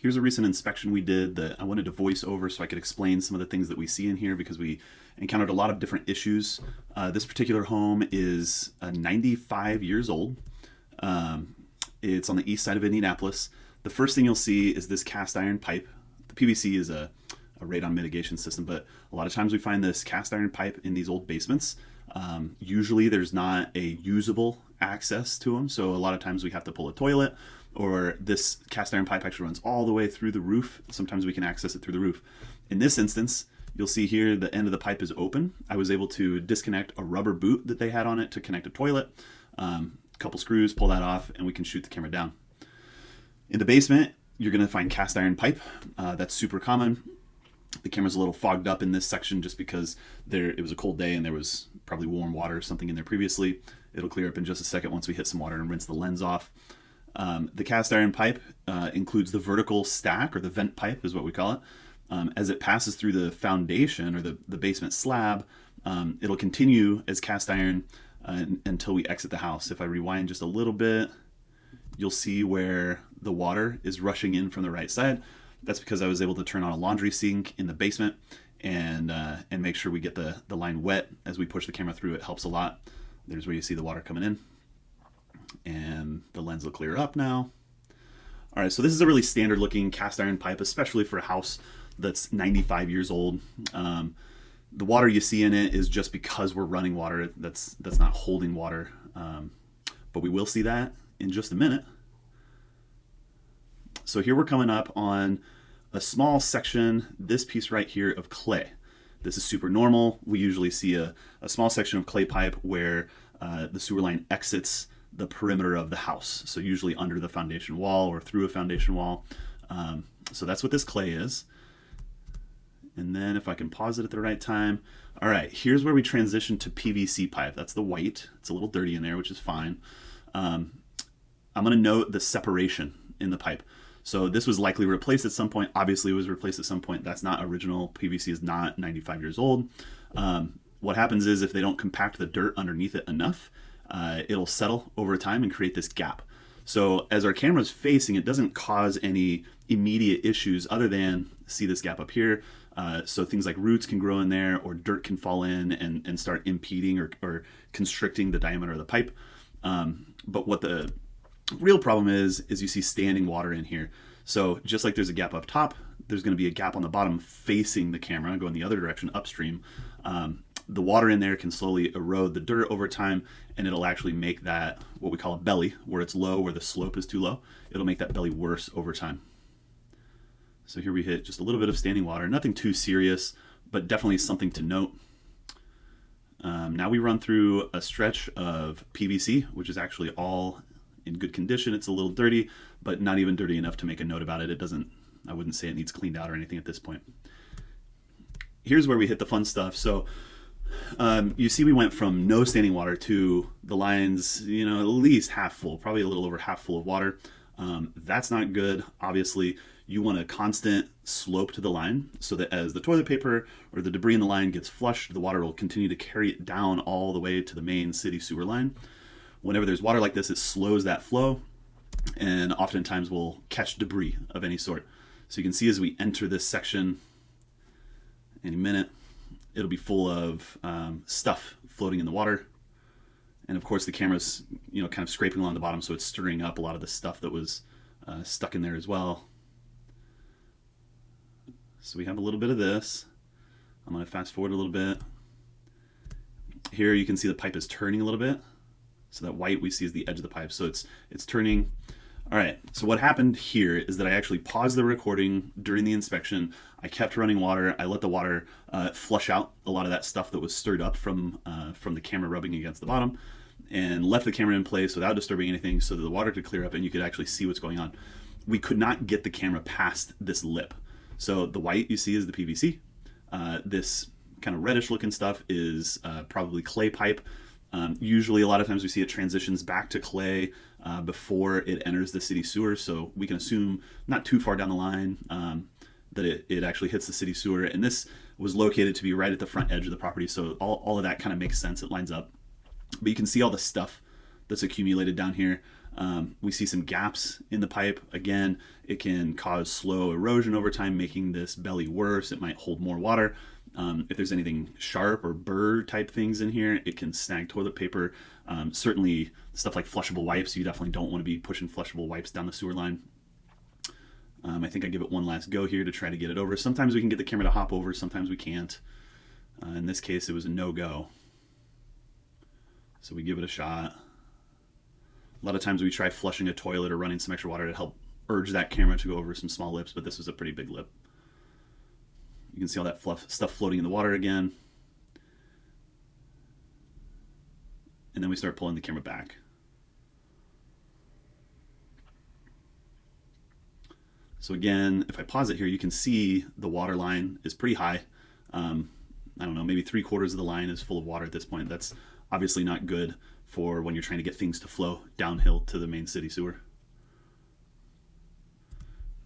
Here's a recent inspection we did that I wanted to voice over so I could explain some of the things that we see in here because we encountered a lot of different issues. This particular home is 95 years old. It's on the east side of Indianapolis. The first thing you'll see is this cast iron pipe. The PVC is a radon mitigation system, but a lot of times we find this cast iron pipe in these old basements. Usually there's not a usable access to them, so a lot of times we have to pull a toilet, or this cast iron pipe actually runs all the way through the roof. Sometimes we can access it through the roof. In this instance, you'll see here the end of the pipe is open. I was able to disconnect a rubber boot that they had on it to connect a toilet. A couple screws, pull that off, and we can shoot the camera down. In the basement, you're going to find cast iron pipe. That's super common. The camera's a little fogged up in this section just because it was a cold day and there was probably warm water or something in there previously. It'll clear up in just a second once we hit some water and rinse the lens off. The cast iron pipe includes the vertical stack, or the vent pipe is what we call it. As it passes through the foundation or the basement slab, it'll continue as cast iron until we exit the house. If I rewind just a little bit, you'll see where the water is rushing in from the right side. That's because I was able to turn on a laundry sink in the basement and make sure we get the line wet as we push the camera through. It helps a lot. There's where you see the water coming in. And the lens will clear up now. All right, so this is a really standard looking cast iron pipe, especially for a house that's 95 years old. The water you see in it is just because we're running water. That's not holding water. But we will see that in just a minute. So here we're coming up on a small section, this piece right here of clay. This is super normal. We usually see a small section of clay pipe where the sewer line exits the perimeter of the house. So usually under the foundation wall or through a foundation wall. So that's what this clay is. And then if I can pause it at the right time. All right, here's where we transition to PVC pipe. That's the white. It's a little dirty in there, which is fine. I'm gonna note the separation in the pipe. So this was likely replaced at some point. Obviously it was replaced at some point. That's not original. PVC is not 95 years old. What happens is if they don't compact the dirt underneath it enough, it'll settle over time and create this gap. So as our camera's facing, it doesn't cause any immediate issues other than see this gap up here. So things like roots can grow in there, or dirt can fall in and start impeding or constricting the diameter of the pipe. But what the real problem is you see standing water in here. So just like there's a gap up top, there's going to be a gap on the bottom facing the camera, going the other direction upstream. The water in there can slowly erode the dirt over time, and it'll actually make that what we call a belly, where it's low, where the slope is too low. It'll make that belly worse over time. So here we hit just a little bit of standing water, nothing too serious, but definitely something to note. Now we run through a stretch of PVC, which is actually all in good condition. It's a little dirty, but not even dirty enough to make a note about it. I wouldn't say it needs cleaned out or anything at this point. Here's where we hit the fun stuff. So you see we went from no standing water to the lines, at least half full, probably a little over half full of water. That's not good. Obviously, you want a constant slope to the line so that as the toilet paper or the debris in the line gets flushed, the water will continue to carry it down all the way to the main city sewer line. Whenever there's water like this, it slows that flow and oftentimes will catch debris of any sort. So you can see as we enter this section any minute, it'll be full of stuff floating in the water. And of course the camera's kind of scraping along the bottom, so it's stirring up a lot of the stuff that was stuck in there as well. So we have a little bit of this. I'm going to fast forward a little bit. Here you can see the pipe is turning a little bit. So that white we see is the edge of the pipe. So it's turning. All right, so what happened here is that I actually paused the recording during the inspection. I kept running water. I let the water flush out a lot of that stuff that was stirred up from the camera rubbing against the bottom, and left the camera in place without disturbing anything so that the water could clear up and you could actually see what's going on. We could not get the camera past this lip. So the white you see is the PVC. This kind of reddish looking stuff is probably clay pipe. Usually a lot of times we see it transitions back to clay before it enters the city sewer, so we can assume not too far down the line that it actually hits the city sewer. And this was located to be right at the front edge of the property, so all of that kind of makes sense. It lines up. But you can see all the stuff that's accumulated down here. We see some gaps in the pipe. Again, it can cause slow erosion over time, making this belly worse. It might hold more water. If there's anything sharp or burr type things in here, it can snag toilet paper. Certainly stuff like flushable wipes, you definitely don't want to be pushing flushable wipes down the sewer line. I think I give it one last go here to try to get it over. Sometimes we can get the camera to hop over, sometimes we can't. In this case, it was a no-go. So we give it a shot. A lot of times we try flushing a toilet or running some extra water to help urge that camera to go over some small lips, but this was a pretty big lip. You can see all that stuff floating in the water again. And then we start pulling the camera back. So again, if I pause it here, you can see the water line is pretty high. I don't know, maybe 3/4 of the line is full of water at this point. That's obviously not good for when you're trying to get things to flow downhill to the main city sewer.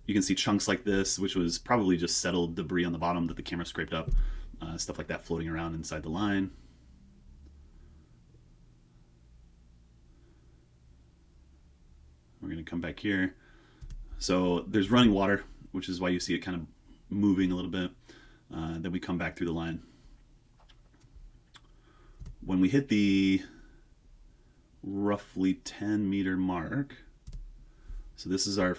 You can see chunks like this, which was probably just settled debris on the bottom that the camera scraped up. Stuff like that floating around inside the line. We're going to come back here. So there's running water, which is why you see it kind of moving a little bit. Then we come back through the line. When we hit the roughly 10-meter mark, so this is our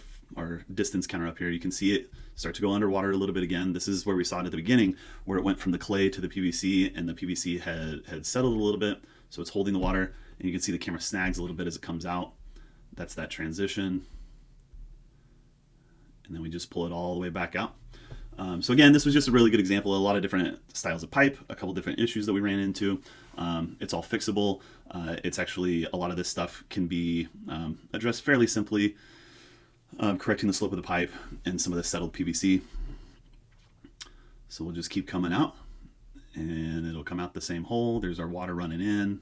distance counter up here. You can see it start to go underwater a little bit again. This is where we saw it at the beginning, where it went from the clay to the PVC, and the PVC had settled a little bit, so it's holding the water, and you can see the camera snags a little bit as it comes out. That's that transition. And then we just pull it all the way back out. So again, this was just a really good example of a lot of different styles of pipe, a couple different issues that we ran into. It's all fixable. It's actually, a lot of this stuff can be addressed fairly simply, correcting the slope of the pipe and some of the settled PVC. So we'll just keep coming out, and it'll come out the same hole. There's our water running in.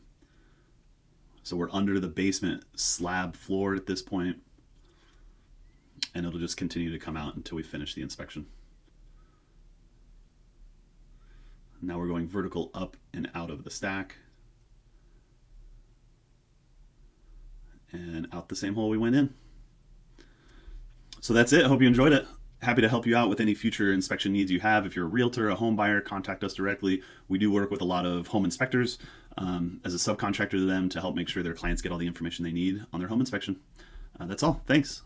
So we're under the basement slab floor at this point, and it'll just continue to come out until we finish the inspection. Now we're going vertical up and out of the stack, and out the same hole we went in. So that's it. I hope you enjoyed it. Happy to help you out with any future inspection needs you have. If you're a realtor, a home buyer, contact us directly. We do work with a lot of home inspectors as a subcontractor to them to help make sure their clients get all the information they need on their home inspection. That's all. Thanks.